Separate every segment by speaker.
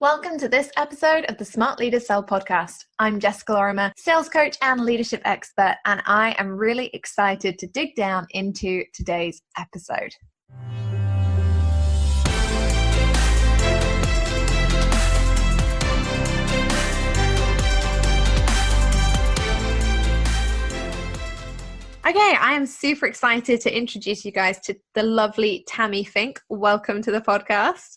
Speaker 1: Welcome to this episode of the Smart Leaders Sell podcast. I'm Jessica Lorimer, sales coach and leadership expert, and I am really excited to dig down into today's episode. Okay, I am super excited to introduce you guys to the lovely Tammy Fink. Welcome to the podcast.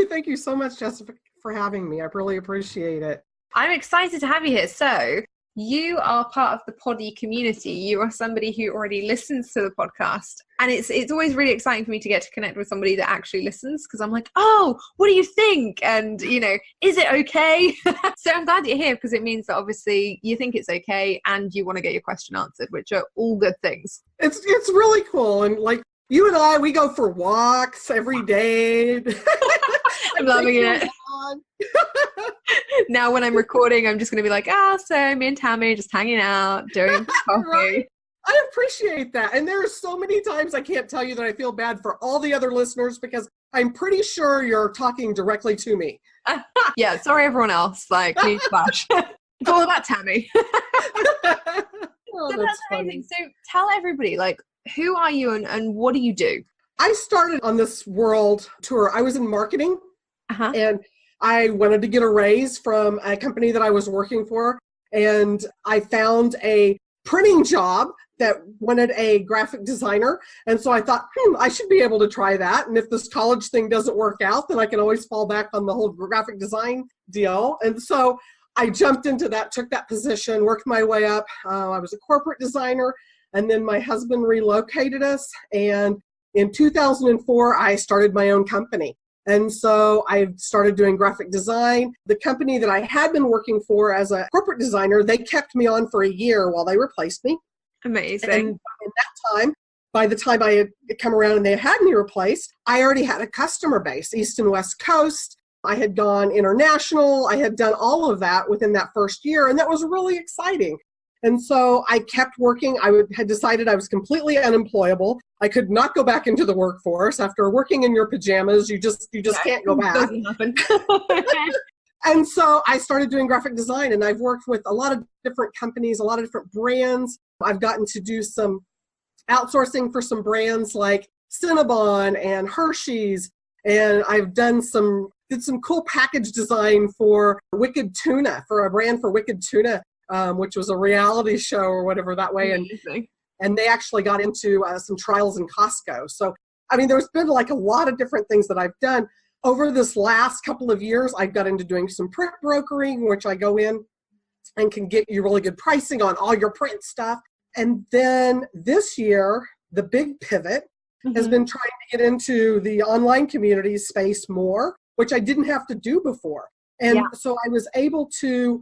Speaker 2: Thank you so much, Jessica, for having me. I really appreciate it.
Speaker 1: I'm excited to have you here. So you are part of the Poddy community. You are somebody who already listens to the podcast. And it's always really exciting for me to get to connect with somebody that actually listens, because I'm like, oh, what do you think? And, is it okay? So I'm glad you're here, because it means that obviously you think it's okay and you want to get your question answered, which are all good things.
Speaker 2: It's really cool. And like, you and I, we go for walks every day.
Speaker 1: I'm loving it. Now when I'm recording, I'm just going to be like, so me and Tammy just hanging out, doing coffee.
Speaker 2: Right. I appreciate that. And there are so many times I can't tell you that I feel bad for all the other listeners, because I'm pretty sure you're talking directly to me.
Speaker 1: Yeah, sorry everyone else. Like, newsflash. It's all about Tammy.
Speaker 2: Oh,
Speaker 1: So that's amazing. So tell everybody, like, who are you and what do you do?
Speaker 2: I started on this world tour. I was in marketing, and I wanted to get a raise from a company that I was working for. And I found a printing job that wanted a graphic designer. And so I thought, I should be able to try that. And if this college thing doesn't work out, then I can always fall back on the whole graphic design deal. And so I jumped into that, took that position, worked my way up. I was a corporate designer. And then my husband relocated us. And in 2004, I started my own company. And so I started doing graphic design. The company that I had been working for as a corporate designer, they kept me on for a year while they replaced me.
Speaker 1: Amazing.
Speaker 2: And in that time, by the time I had come around and they had me replaced, I already had a customer base, East and West Coast. I had gone international. I had done all of that within that first year. And that was really exciting. And so I kept working. I had decided I was completely unemployable. I could not go back into the workforce. After working in your pajamas, you just can't go back.
Speaker 1: Doesn't happen.
Speaker 2: And so I started doing graphic design, and I've worked with a lot of different companies, a lot of different brands. I've gotten to do some outsourcing for some brands like Cinnabon and Hershey's, and I've did some cool package design for Wicked Tuna, for a brand for Wicked Tuna. Which was a reality show or whatever that way. And they actually got into some trials in Costco. So, I mean, there's been like a lot of different things that I've done. Over this last couple of years, I've got into doing some print brokering, which I go in and can get you really good pricing on all your print stuff. And then this year, the big pivot has been trying to get into the online community space more, which I didn't have to do before. And so I was able to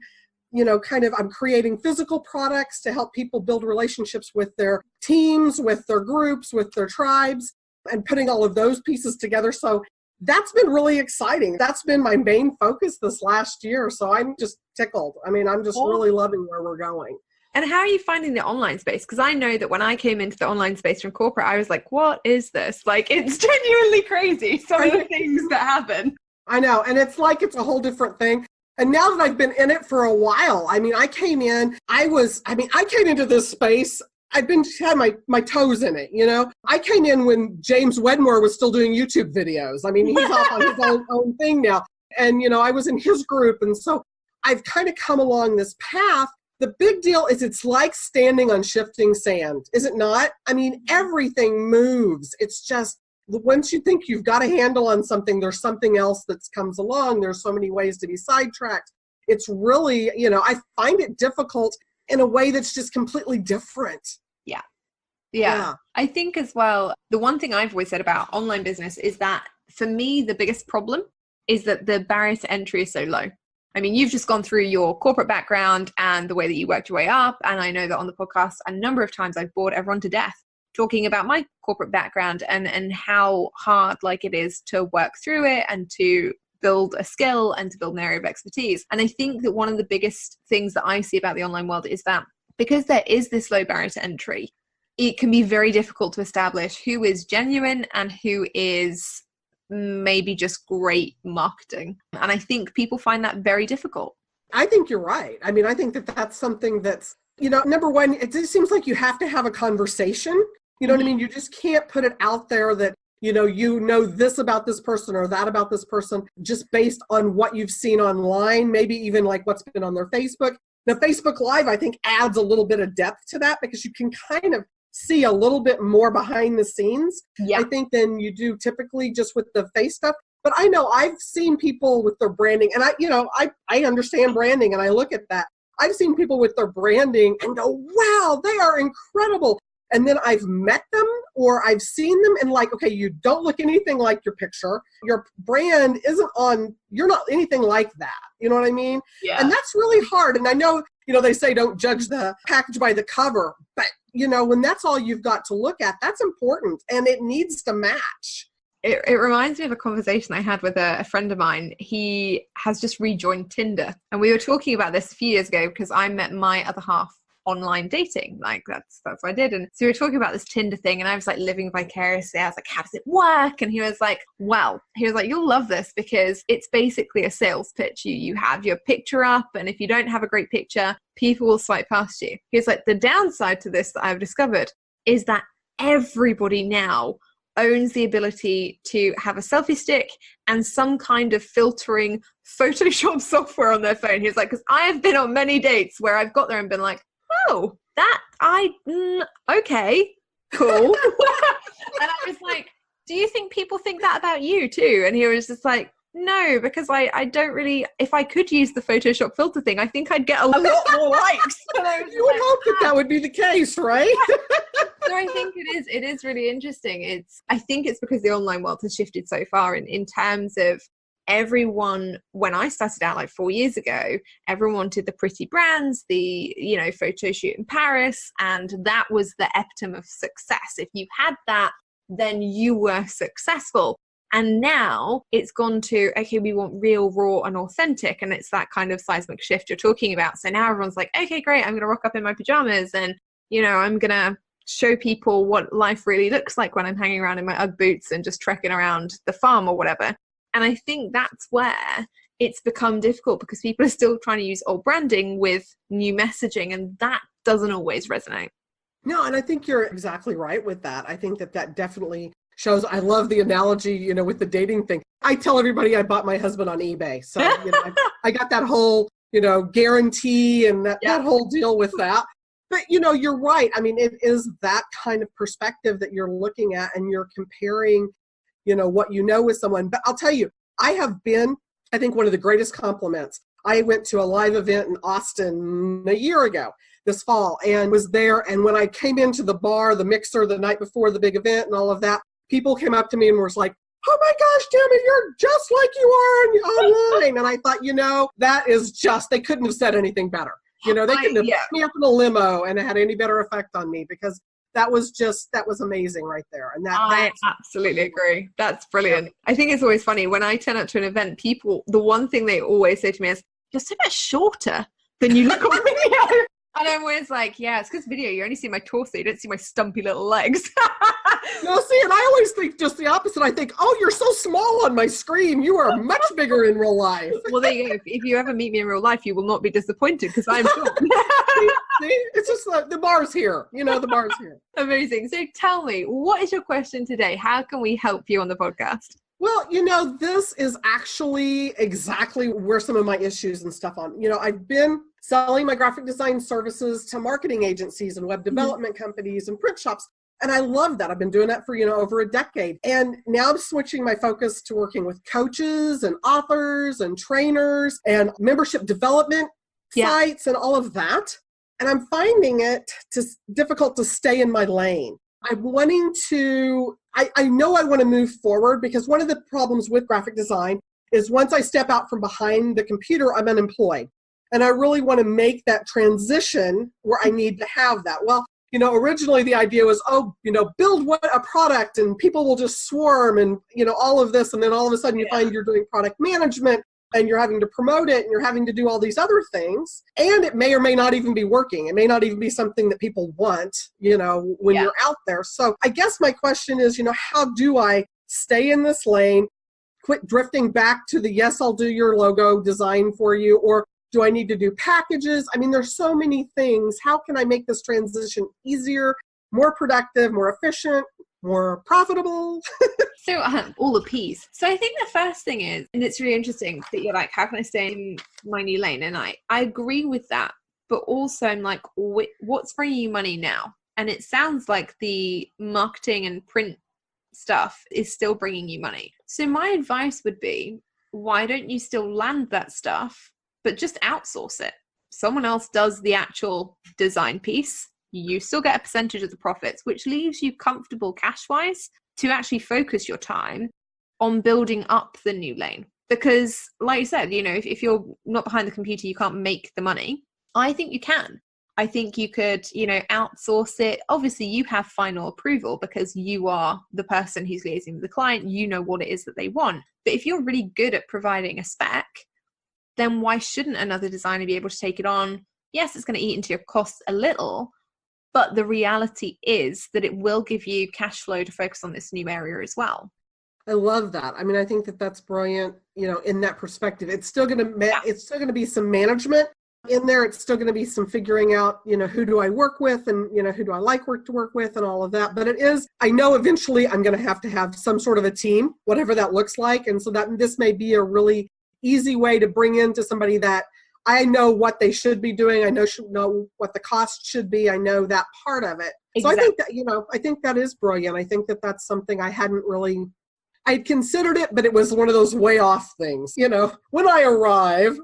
Speaker 2: I'm creating physical products to help people build relationships with their teams, with their groups, with their tribes, and putting all of those pieces together. So that's been really exciting. That's been my main focus this last year. So I'm just tickled. I mean, I'm just really loving where we're going.
Speaker 1: And how are you finding the online space? Because I know that when I came into the online space from corporate, I was like, what is this? Like, it's genuinely crazy, some of the things that happen.
Speaker 2: I know. And it's like it's a whole different thing. And now that I've been in it for a while, I mean, I came into this space, had my toes in it, I came in when James Wedmore was still doing YouTube videos. I mean, he's off on his own thing now. And, I was in his group. And so I've kind of come along this path. The big deal is it's like standing on shifting sand, is it not? I mean, everything moves. It's just, once you think you've got a handle on something, there's something else that comes along. There's so many ways to be sidetracked. It's really, I find it difficult in a way that's just completely different.
Speaker 1: Yeah. I think as well, the one thing I've always said about online business is that for me, the biggest problem is that the barrier to entry is so low. I mean, you've just gone through your corporate background and the way that you worked your way up. And I know that on the podcast, a number of times I've bored everyone to death talking about my corporate background and how hard it is to work through it and to build a skill and to build an area of expertise. And I think that one of the biggest things that I see about the online world is that because there is this low barrier to entry, it can be very difficult to establish who is genuine and who is maybe just great marketing. And I think people find that very difficult.
Speaker 2: I think you're right. I mean, I think that that's something that's, number one, it just seems like you have to have a conversation. You know what I mean? You just can't put it out there that, you know this about this person or that about this person just based on what you've seen online, maybe even like what's been on their Facebook. The Facebook Live, I think, adds a little bit of depth to that because you can kind of see a little bit more behind the scenes, I think, than you do typically just with the face stuff. But I know I've seen people with their branding, and I understand branding, and I look at that. I've seen people with their branding and go, wow, they are incredible. And then I've met them or I've seen them and like, okay, you don't look anything like your picture. Your brand isn't on, you're not anything like that. You know what I mean?
Speaker 1: Yeah.
Speaker 2: And that's really hard. And I know, they say don't judge the package by the cover, but when that's all you've got to look at, that's important and it needs to match.
Speaker 1: It reminds me of a conversation I had with a friend of mine. He has just rejoined Tinder. And we were talking about this a few years ago because I met my other half online dating. Like that's what I did. And so we were talking about this Tinder thing and I was like living vicariously. I was like, how does it work? And he was like, you'll love this because it's basically a sales pitch. You have your picture up and if you don't have a great picture, people will swipe past you. He was like, the downside to this that I've discovered is that everybody now owns the ability to have a selfie stick and some kind of filtering Photoshop software on their phone. He was like, because I have been on many dates where I've got there and been like, oh, okay, cool. And I was like, do you think people think that about you too? And he was just like, no, because I don't really, if I could use the Photoshop filter thing, I think I'd get a lot more likes.
Speaker 2: You would hope that would be the case, right?
Speaker 1: So I think it is really interesting. I think it's because the online world has shifted so far in terms of everyone, when I started out like 4 years ago, everyone wanted the pretty brands, the, photo shoot in Paris. And that was the epitome of success. If you had that, then you were successful. And now it's gone to, okay, we want real, raw and authentic. And it's that kind of seismic shift you're talking about. So now everyone's like, okay, great. I'm going to rock up in my pajamas and, I'm going to show people what life really looks like when I'm hanging around in my Ugg boots and just trekking around the farm or whatever. And I think that's where it's become difficult because people are still trying to use old branding with new messaging, and that doesn't always resonate.
Speaker 2: No, and I think you're exactly right with that. I think that definitely shows. I love the analogy, with the dating thing. I tell everybody I bought my husband on eBay. So, I got that whole, guarantee and that whole deal with that. But, you're right. I mean, it is that kind of perspective that you're looking at and you're comparing what with someone. But I'll tell you, I have been, I think, one of the greatest compliments. I went to a live event in Austin a year ago this fall and was there. And when I came into the bar, the mixer the night before the big event and all of that, people came up to me and was like, oh my gosh, Tammy, you're just like you are online. And I thought, that is just, they couldn't have said anything better. They couldn't have put me up in a limo and it had any better effect on me because that was amazing right there. And
Speaker 1: I absolutely agree. That's brilliant. Yeah. I think it's always funny when I turn up to an event, people, the one thing they always say to me is, you're so much shorter than you look on video. And I'm always like, yeah, it's because video, you only see my torso, you don't see my stumpy little legs.
Speaker 2: No, see, and I always think just the opposite. I think, oh, you're so small on my screen. You are much bigger in real life.
Speaker 1: Well, there you go. If you ever meet me in real life, you will not be disappointed because I'm short.
Speaker 2: See, it's just the bar's here. The bar's here.
Speaker 1: Amazing. So tell me, what is your question today? How can we help you on the podcast?
Speaker 2: Well, this is actually exactly where some of my issues and stuff on. I've been selling my graphic design services to marketing agencies and web development companies and print shops. And I love that. I've been doing that for, over a decade. And now I'm switching my focus to working with coaches and authors and trainers and membership development sites and all of that. And I'm finding it difficult to stay in my lane. I'm wanting to, I know I want to move forward because one of the problems with graphic design is once I step out from behind the computer, I'm unemployed. And I really want to make that transition where I need to have that. Well, originally the idea was, build a product and people will just swarm and, all of this. And then all of a sudden you find you're doing product management and you're having to promote it and you're having to do all these other things. And it may or may not even be working. It may not even be something that people want, when you're out there. So I guess my question is, how do I stay in this lane, quit drifting back to the, yes, I'll do your logo design for you, or do I need to do packages? I mean, there's so many things. How can I make this transition easier, more productive, more efficient, more profitable?
Speaker 1: So all the P's. So I think the first thing is, and it's really interesting that you're like, how can I stay in my new lane? And I agree with that. But also I'm like, what's bringing you money now? And it sounds like the marketing and print stuff is still bringing you money. So my advice would be, why don't you still land that stuff, but just outsource it? Someone else does the actual design piece. You still get a percentage of the profits, which leaves you comfortable cash-wise to actually focus your time on building up the new lane. Because like you said, you know, if you're not behind the computer, you can't make the money. I think you can. I think you could, you know, outsource it. Obviously, you have final approval because you are the person who's liaising with the client. You know what it is that they want. But if you're really good at providing a spec, then why shouldn't another designer be able to take it on? Yes, it's going to eat into your costs a little, but the reality is that it will give you cash flow to focus on this new area as well.
Speaker 2: I love that. I mean, I think that that's brilliant, you know, in that perspective. It's still going to it's still going to be some management in there. It's still going to be some figuring out, you know, who do I work with, and, you know, who do I like to work with, and all of that. But it is, I know eventually I'm going to have some sort of a team, whatever that looks like. And so that this may be a really easy way to bring into somebody that I know what they should be doing. I know what the cost should be. I know that part of it. Exactly. So I think that, you know, I think that is brilliant. I think that that's something I hadn't really, I'd considered it, but it was one of those way off things, you know, when I arrive.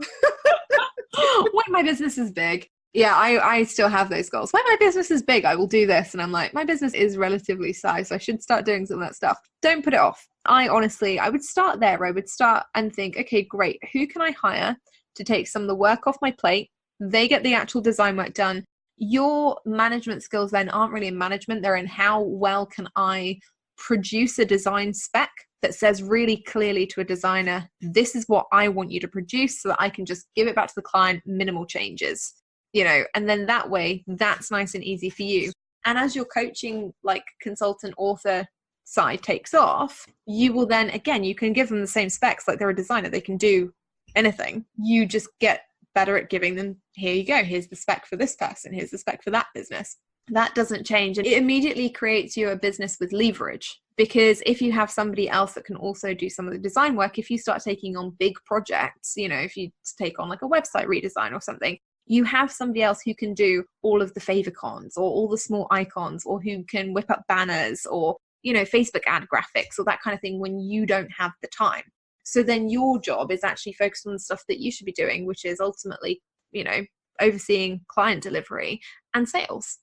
Speaker 1: When my business is big. Yeah, I still have those goals. When my business is big, I will do this. And I'm like, my business is relatively sized, so I should start doing some of that stuff. Don't put it off. I would start there. I would start and think, okay, great. Who can I hire to take some of the work off my plate? They get the actual design work done. Your management skills then aren't really in management. They're in how well can I produce a design spec that says really clearly to a designer, this is what I want you to produce, so that I can just give it back to the client, minimal changes, you know, and then that way that's nice and easy for you. And as your coaching, like consultant author side takes off, you will then, again, you can give them the same specs like they're a designer. They can do anything. You just get better at giving them, here you go, here's the spec for this person, here's the spec for that business. That doesn't change. And it immediately creates you a business with leverage, because if you have somebody else that can also do some of the design work, if you start taking on big projects, you know, if you take on like a website redesign or something, you have somebody else who can do all of the favicons or all the small icons, or who can whip up banners or, you know, Facebook ad graphics or that kind of thing when you don't have the time. So then your job is actually focused on the stuff that you should be doing, which is ultimately, you know, overseeing client delivery and sales.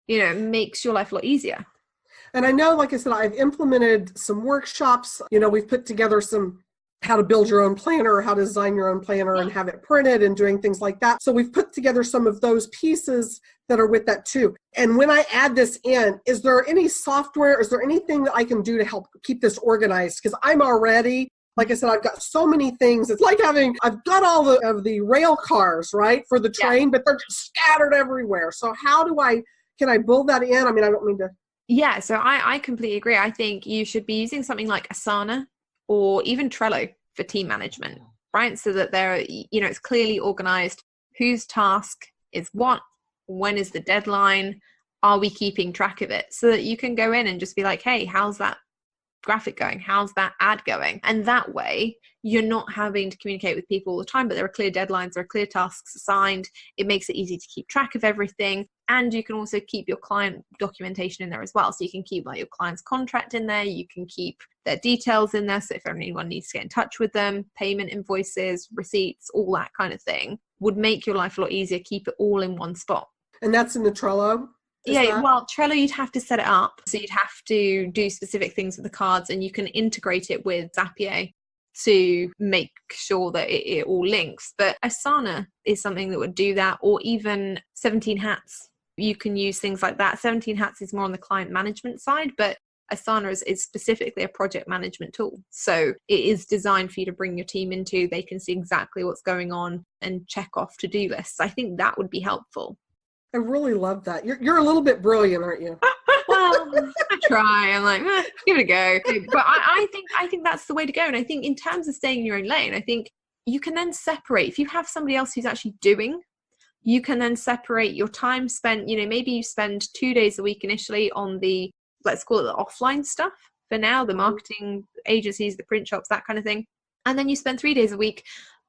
Speaker 1: You know, it makes your life a lot easier.
Speaker 2: And I know, like I said, I've implemented some workshops. You know, we've put together some how to build your own planner, how to design your own planner and have it printed and doing things like that. So we've put together some of those pieces that are with that too. And when I add this in, is there any software, is there anything that I can do to help keep this organized? Because I'm already, like I said, I've got so many things. It's like I've got all of the rail cars, right, for the train, but they're just scattered everywhere. So can I build that in? I mean, I don't mean to.
Speaker 1: Yeah, so I completely agree. I think you should be using something like Asana or even Trello for team management, right? So that it's clearly organized. Whose task is what? When is the deadline? Are we keeping track of it? So that you can go in and just be like, hey, how's that graphic going? How's that ad going? And that way you're not having to communicate with people all the time, but there are clear deadlines, there are clear tasks assigned. It makes it easy to keep track of everything. And you can also keep your client documentation in there as well. So you can keep like your client's contract in there. You can keep their details in there. So if anyone needs to get in touch with them, payment invoices, receipts, all that kind of thing would make your life a lot easier. Keep it all in one spot.
Speaker 2: And that's in the Trello?
Speaker 1: Well, Trello, you'd have to set it up. So you'd have to do specific things with the cards, and you can integrate it with Zapier to make sure that it all links. But Asana is something that would do that, or even 17 Hats. You can use things like that. 17 Hats is more on the client management side, but Asana is specifically a project management tool. So it is designed for you to bring your team into. They can see exactly what's going on and check off to-do lists. I think that would be helpful.
Speaker 2: I really love that. You're a little bit brilliant, aren't you?
Speaker 1: Well, I try. I'm like, give it a go. But I think that's the way to go. And I think in terms of staying in your own lane, I think you can then separate. If you have somebody else who's actually doing, you can then separate your time spent, maybe you spend 2 days a week initially on the, let's call it the offline stuff for now, the marketing agencies, the print shops, that kind of thing. And then you spend 3 days a week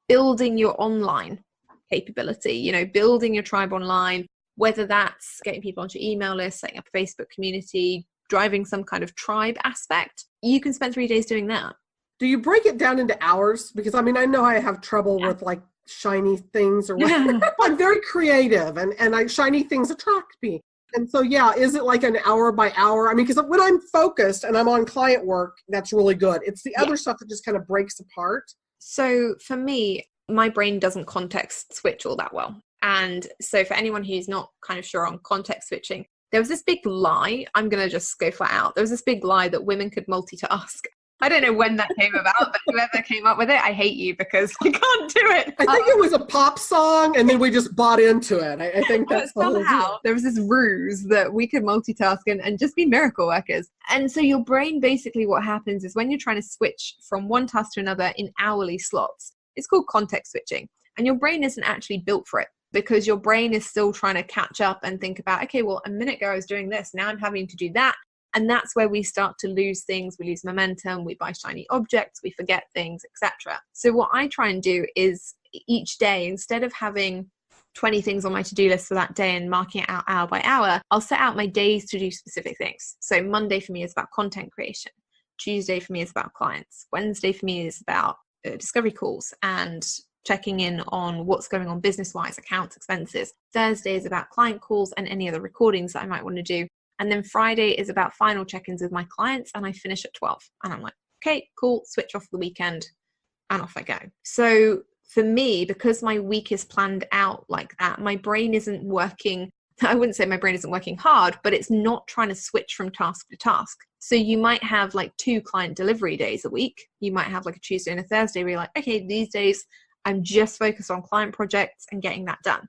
Speaker 1: building your online capability, building your tribe online, whether that's getting people onto your email list, setting up a Facebook community, driving some kind of tribe aspect. You can spend 3 days doing that.
Speaker 2: Do you break it down into hours? Because I know I have trouble with like shiny things or whatever. I'm very creative and shiny things attract me. And so, is it like an hour by hour? Because when I'm focused and I'm on client work, that's really good. It's the other stuff that just kind of breaks apart.
Speaker 1: So for me, my brain doesn't context switch all that well. And so for anyone who's not kind of sure on context switching, there was this big lie. I'm going to just go flat out. There was this big lie that women could multitask. I don't know when that came about, but whoever came up with it, I hate you because I can't do it.
Speaker 2: I think it was a pop song and then we just bought into it. I think that's the whole deal.
Speaker 1: There was this ruse that we could multitask and just be miracle workers. And so your brain, basically what happens is when you're trying to switch from one task to another in hourly slots, it's called context switching. And your brain isn't actually built for it because your brain is still trying to catch up and think about, okay, well, a minute ago I was doing this. Now I'm having to do that. And that's where we start to lose things. We lose momentum. We buy shiny objects. We forget things, etc. So what I try and do is each day, instead of having 20 things on my to-do list for that day and marking it out hour by hour, I'll set out my days to do specific things. So Monday for me is about content creation. Tuesday for me is about clients. Wednesday for me is about discovery calls and checking in on what's going on business-wise, accounts, expenses. Thursday is about client calls and any other recordings that I might want to do. And then Friday is about final check-ins with my clients, and I finish at 12. And I'm like, okay, cool, switch off the weekend, and off I go. So for me, because my week is planned out like that, my brain isn't working. I wouldn't say my brain isn't working hard, but it's not trying to switch from task to task. So you might have like 2 client delivery days a week. You might have like a Tuesday and a Thursday where you're like, okay, these days I'm just focused on client projects and getting that done.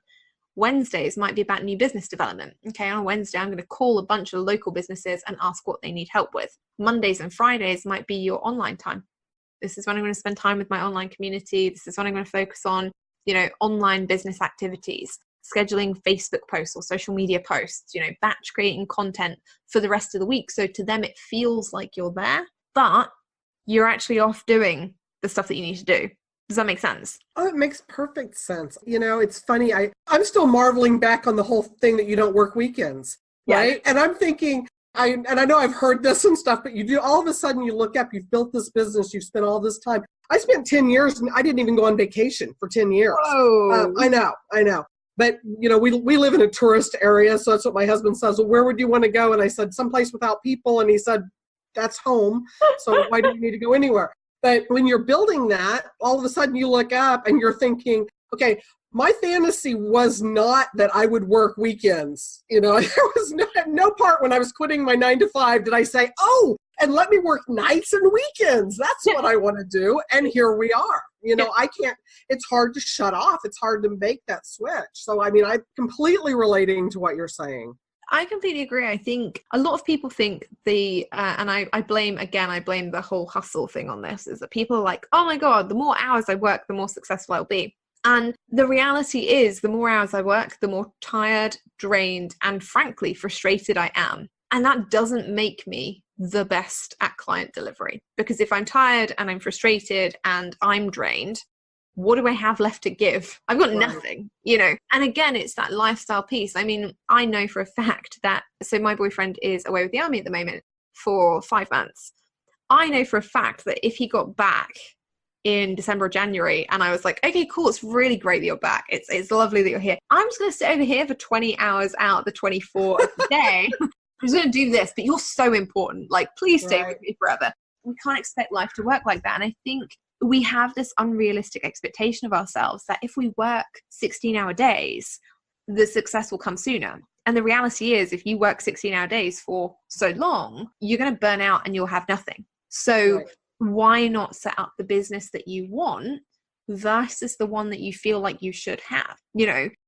Speaker 1: Wednesdays might be about new business development. Okay, on Wednesday, I'm going to call a bunch of local businesses and ask what they need help with. Mondays and Fridays might be your online time. This is when I'm going to spend time with my online community. This is when I'm going to focus on, online business activities, scheduling Facebook posts or social media posts, batch creating content for the rest of the week. So to them, it feels like you're there, but you're actually off doing the stuff that you need to do. Does that make sense?
Speaker 2: Oh, it makes perfect sense. It's funny. I'm still marveling back on the whole thing that you don't work weekends, right? And I'm thinking, I know I've heard this and stuff, but you do, all of a sudden you look up, you've built this business, you've spent all this time. I spent 10 years and I didn't even go on vacation for 10 years.
Speaker 1: Oh,
Speaker 2: I know. But, we live in a tourist area, so that's what my husband says. Well, where would you want to go? And I said, someplace without people. And he said, that's home. So why do you need to go anywhere? But when you're building that, all of a sudden you look up and you're thinking, okay, my fantasy was not that I would work weekends. There was no part when I was quitting my 9 to 5 did I say, oh, and let me work nights and weekends. That's what I want to do. And here we are. I can't, it's hard to shut off. It's hard to make that switch. So, I'm completely relating to what you're saying.
Speaker 1: I completely agree. I think a lot of people think and I blame the whole hustle thing on this, is that people are like, oh my God, the more hours I work, the more successful I'll be. And the reality is the more hours I work, the more tired, drained, and frankly, frustrated I am. And that doesn't make me the best at client delivery, because if I'm tired and I'm frustrated and I'm drained, what do I have left to give? I've got nothing, And again, it's that lifestyle piece. I know for a fact that, so my boyfriend is away with the army at the moment for 5 months. I know for a fact that if he got back in December or January and I was like, okay, cool, it's really great that you're back. It's lovely that you're here. I'm just going to sit over here for 20 hours out of the 24 of the day. I'm just going to do this, but you're so important. Like, please stay with me forever. We can't expect life to work like that. And I think we have this unrealistic expectation of ourselves that if we work 16-hour days, the success will come sooner. And the reality is, if you work 16-hour days for so long, you're going to burn out and you'll have nothing. So why not set up the business that you want versus the one that you feel like you should have?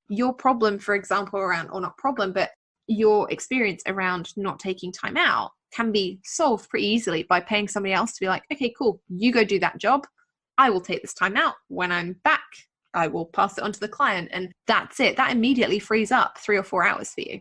Speaker 1: Your problem, for example, or not problem, but your experience around not taking time out can be solved pretty easily by paying somebody else to be like, okay, cool, you go do that job. I will take this time out. When I'm back, I will pass it on to the client. And that's it. That immediately frees up 3 or 4 hours for you.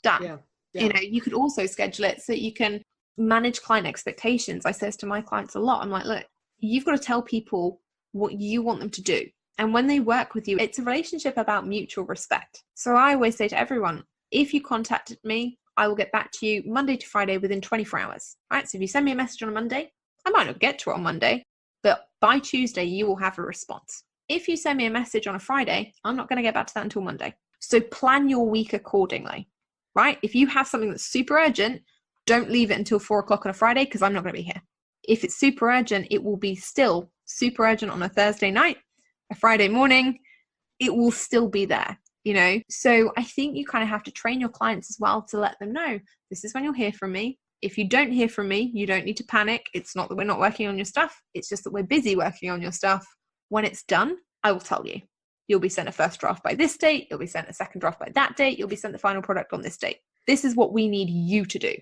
Speaker 1: Done.
Speaker 2: Yeah.
Speaker 1: You know, you could also schedule it so that you can manage client expectations. I say this to my clients a lot. I'm like, look, you've got to tell people what you want them to do. And when they work with you, it's a relationship about mutual respect. So I always say to everyone, if you contacted me, I will get back to you Monday to Friday within 24 hours. Right? So if you send me a message on a Monday, I might not get to it on Monday, but by Tuesday, you will have a response. If you send me a message on a Friday, I'm not going to get back to that until Monday. So plan your week accordingly, right? If you have something that's super urgent, don't leave it until 4 o'clock on a Friday because I'm not going to be here. If it's super urgent, it will be still super urgent on a Thursday night, a Friday morning, it will still be there, you know? So I think you kind of have to train your clients as well to let them know, this is when you'll hear from me. If you don't hear from me, you don't need to panic. It's not that we're not working on your stuff. It's just that we're busy working on your stuff. When it's done, I will tell you. You'll be sent a first draft by this date. You'll be sent a second draft by that date. You'll be sent the final product on this date. This is what we need you to do.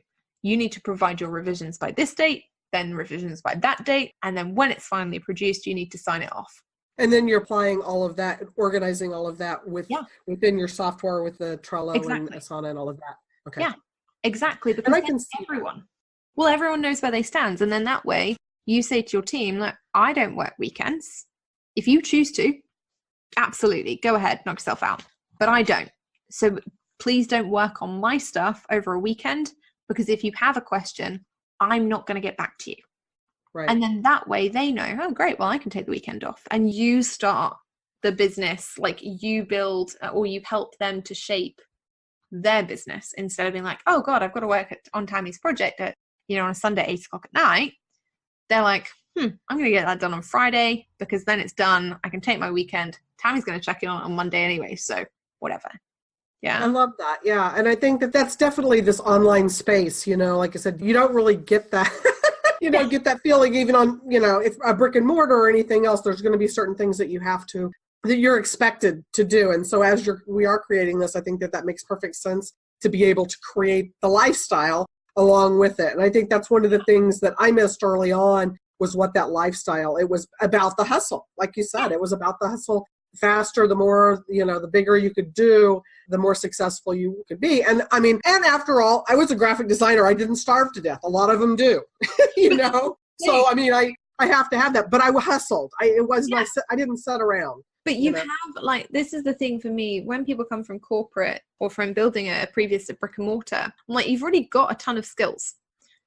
Speaker 1: You need to provide your revisions by this date, then revisions by that date. And then when it's finally produced, you need to sign it off.
Speaker 2: And then you're applying all of that, organizing all of that within your software with the Trello and Asana and all of that. Okay.
Speaker 1: Yeah, exactly. Because
Speaker 2: and I can see
Speaker 1: everyone knows where they stand. And then that way you say to your team, look, I don't work weekends. If you choose to, absolutely, go ahead, knock yourself out. But I don't. So please don't work on my stuff over a weekend, because if you have a question, I'm not going to get back to you.
Speaker 2: Right.
Speaker 1: And then that way they know, oh, great, well, I can take the weekend off. And you start the business, like you build or you help them to shape their business instead of being like, oh God, I've got to work on Tammy's project at, on a Sunday, 8 o'clock at night. They're like, I'm going to get that done on Friday because then it's done. I can take my weekend. Tammy's going to check in on Monday anyway. So whatever. Yeah.
Speaker 2: I love that. Yeah. And I think that that's definitely this online space, like I said, you don't really get that, get that feeling even on, if a brick and mortar or anything else, there's going to be certain things that that you're expected to do. And so as we are creating this, I think that makes perfect sense to be able to create the lifestyle along with it. And I think that's one of the things that I missed early on was what that lifestyle, it was about the hustle. Like you said, it was about the hustle. Faster, the more, the bigger you could do, the more successful you could be. And I mean, and after all, I was a graphic designer. I didn't starve to death. A lot of them do, So, I mean, I have to have that, but I hustled. I didn't sit around.
Speaker 1: But you have, this is the thing for me, when people come from corporate or from building a previous brick and mortar, I'm like, you've already got a ton of skills.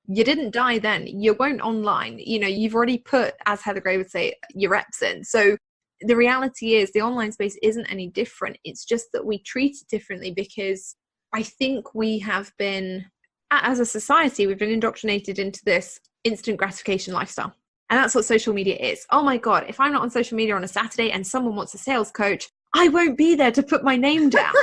Speaker 1: You didn't die then. You won't online. You've already put, as Heather Gray would say, your reps in. So the reality is the online space isn't any different. It's just that we treat it differently because I think we have been, as a society, we've been indoctrinated into this instant gratification lifestyle. And that's what social media is. Oh my God, if I'm not on social media on a Saturday and someone wants a sales coach, I won't be there to put my name down.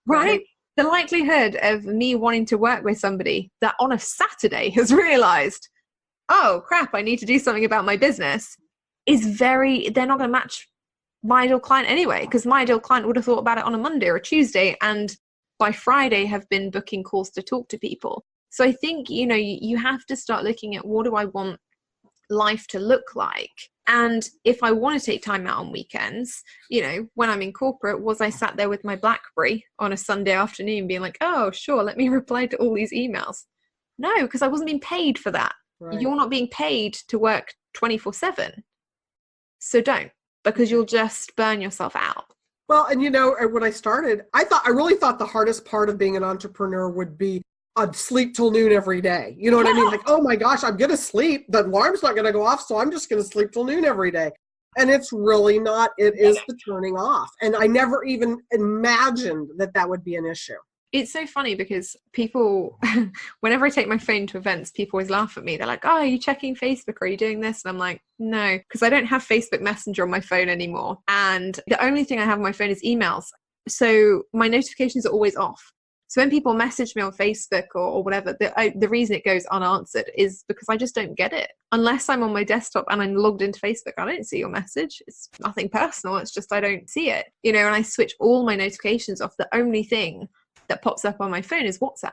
Speaker 1: Right? The likelihood of me wanting to work with somebody that on a Saturday has realized, oh crap, I need to do something about my business is they're not going to match my ideal client anyway, because my ideal client would have thought about it on a Monday or a Tuesday and by Friday have been booking calls to talk to people. So I think, you have to start looking at what do I want life to look like? And if I want to take time out on weekends, when I'm in corporate, was I sat there with my BlackBerry on a Sunday afternoon being like, oh, sure, let me reply to all these emails? No, because I wasn't being paid for that. Right. You're not being paid to work 24/7. So don't, because you'll just burn yourself out.
Speaker 2: Well, and when I started, I really thought the hardest part of being an entrepreneur would be I'd sleep till noon every day. You know what I mean? Like, oh my gosh, I'm going to sleep. The alarm's not going to go off, so I'm just going to sleep till noon every day. And it's really not. It is the turning off. And I never even imagined that would be an issue.
Speaker 1: It's so funny because people, whenever I take my phone to events, people always laugh at me. They're like, oh, are you checking Facebook? Are you doing this? And I'm like, no, because I don't have Facebook Messenger on my phone anymore. And the only thing I have on my phone is emails. So my notifications are always off. So when people message me on Facebook or whatever, the reason it goes unanswered is because I just don't get it. Unless I'm on my desktop and I'm logged into Facebook, I don't see your message. It's nothing personal. It's just I don't see it. And I switch all my notifications off. The only thing that pops up on my phone is WhatsApp.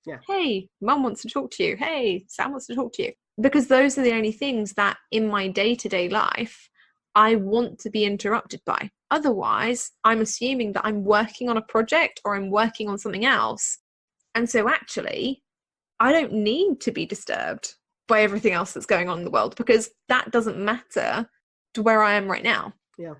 Speaker 2: Yeah.
Speaker 1: Hey, mum wants to talk to you. Hey, Sam wants to talk to you. Because those are the only things that in my day-to-day life I want to be interrupted by. Otherwise, I'm assuming that I'm working on a project or I'm working on something else. And so actually, I don't need to be disturbed by everything else that's going on in the world, because that doesn't matter to where I am right now.
Speaker 2: Yeah.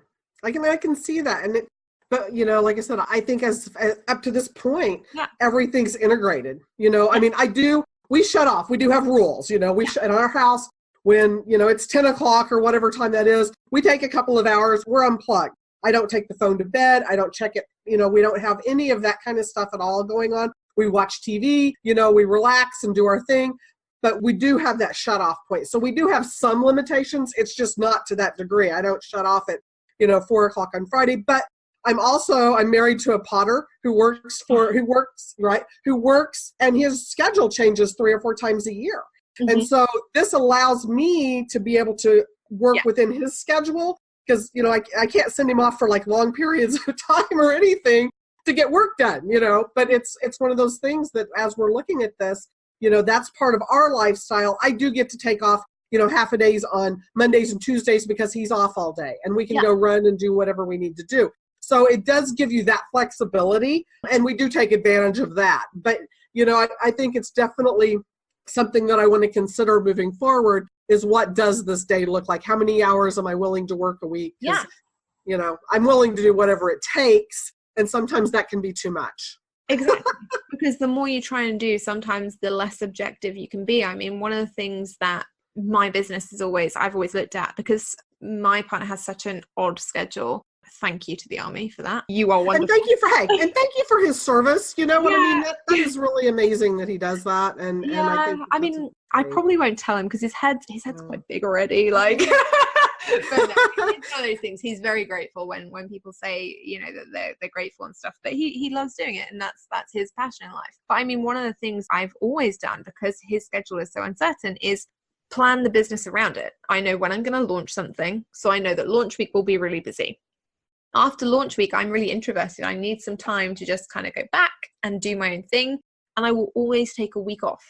Speaker 2: I can see that. But, like I said, I think as up to this point, everything's integrated. I mean, we shut off. We do have rules, in our house. When, it's 10 o'clock or whatever time that is, we take a couple of hours, we're unplugged. I don't take the phone to bed. I don't check it. We don't have any of that kind of stuff at all going on. We watch TV, we relax and do our thing, but we do have that shut off point. So we do have some limitations. It's just not to that degree. I don't shut off at, 4 o'clock on Friday, but I'm married to a potter who works and his schedule changes 3 or 4 times a year. Mm-hmm. And so this allows me to be able to work within his schedule, because, I can't send him off for like long periods of time or anything to get work done, but it's one of those things that as we're looking at this, that's part of our lifestyle. I do get to take off, half a days on Mondays and Tuesdays because he's off all day and we can go run and do whatever we need to do. So it does give you that flexibility, and we do take advantage of that. But, I think it's definitely something that I want to consider moving forward is, what does this day look like? How many hours am I willing to work a week?
Speaker 1: Yeah.
Speaker 2: I'm willing to do whatever it takes, and sometimes that can be too much.
Speaker 1: Exactly. Because the more you try and do, sometimes the less objective you can be. I mean, one of the things that my business I've always looked at, because my partner has such an odd schedule. Thank you to the army for that. You are wonderful.
Speaker 2: And thank you for his service. You know what I mean? That is really amazing that he does that. And I think
Speaker 1: I probably won't tell him because his head's quite big already. Like, but no, it's one of those things. He's very grateful when people say, that they're grateful and stuff. But he loves doing it, and that's his passion in life. But I mean, one of the things I've always done, because his schedule is so uncertain, is plan the business around it. I know when I'm going to launch something, so I know that launch week will be really busy. After launch week, I'm really introverted. I need some time to just kind of go back and do my own thing. And I will always take a week off.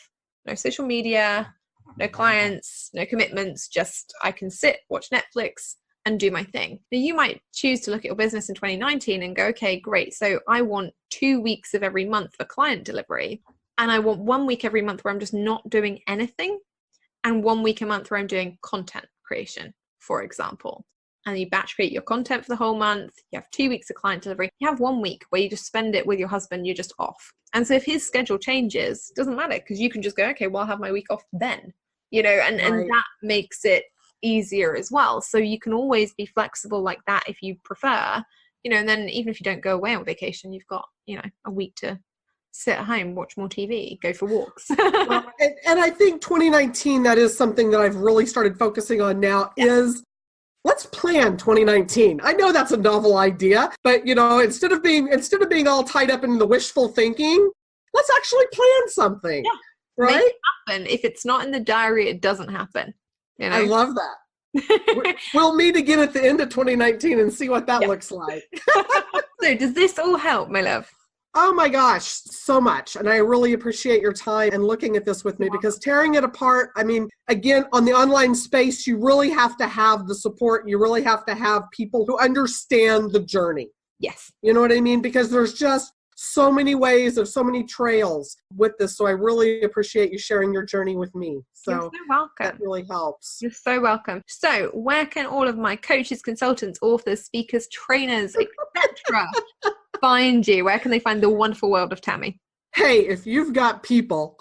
Speaker 1: No social media, no clients, no commitments. Just I can sit, watch Netflix and do my thing. Now, you might choose to look at your business in 2019 and go, okay, great. So I want 2 weeks of every month for client delivery. And I want 1 week every month where I'm just not doing anything. And 1 week a month where I'm doing content creation, for example. And you batch create your content for the whole month. You have 2 weeks of client delivery. You have 1 week where you just spend it with your husband. You're just off. And so if his schedule changes, it doesn't matter, because you can just go, okay, well, I'll have my week off then, and that makes it easier as well. So you can always be flexible like that if you prefer, and then even if you don't go away on vacation, you've got, a week to sit at home, watch more TV, go for walks.
Speaker 2: and I think 2019, that is something that I've really started focusing on now is, let's plan 2019. I know that's a novel idea, but instead of being all tied up in the wishful thinking, let's actually plan something. Yeah. Right?
Speaker 1: Make it happen. If it's not in the diary, it doesn't happen.
Speaker 2: I love that. We'll meet again at the end of 2019 and see what that looks like.
Speaker 1: So does this all help, my love?
Speaker 2: Oh my gosh, so much. And I really appreciate your time and looking at this with me, because tearing it apart, I mean, again, on the online space, you really have to have the support. You really have to have people who understand the journey.
Speaker 1: Yes.
Speaker 2: You know what I mean? Because there's just so many ways, of so many trails with this. So I really appreciate you sharing your journey with me. So
Speaker 1: you're so welcome.
Speaker 2: That really helps.
Speaker 1: You're so welcome. So where can all of my coaches, consultants, authors, speakers, trainers, etc. find you? Where can they find the wonderful world of Tammy?
Speaker 2: Hey, if you've got people,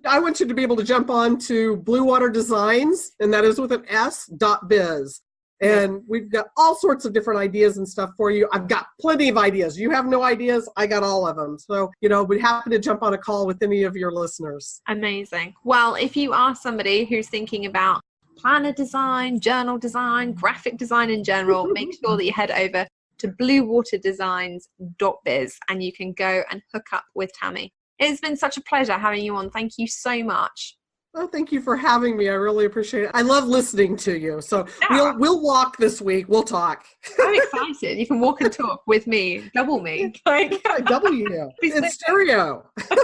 Speaker 2: I want you to be able to jump on to Blue Water Designs, and that is with an S.biz. And we've got all sorts of different ideas and stuff for you. I've got plenty of ideas. You have no ideas, I got all of them. So, we'd happy to jump on a call with any of your listeners.
Speaker 1: Amazing. Well, if you are somebody who's thinking about planner design, journal design, graphic design in general, make sure that you head over to bluewaterdesigns.biz and you can go and hook up with Tammy. It's been such a pleasure having you on. Thank you so much.
Speaker 2: Oh, thank you for having me. I really appreciate it. I love listening to you. So
Speaker 1: Yeah.
Speaker 2: we'll walk this week. We'll talk.
Speaker 1: I'm excited. You can walk and talk with me, double me. Like
Speaker 2: double you in stereo.
Speaker 1: So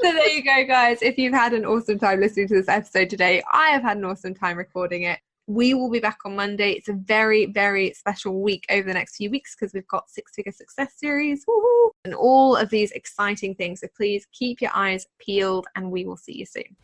Speaker 1: there you go, guys. If you've had an awesome time listening to this episode today, I have had an awesome time recording it. We will be back on Monday. It's a very, very special week over the next few weeks because we've got 6-figure success series, woo-hoo, and all of these exciting things. So please keep your eyes peeled and we will see you soon.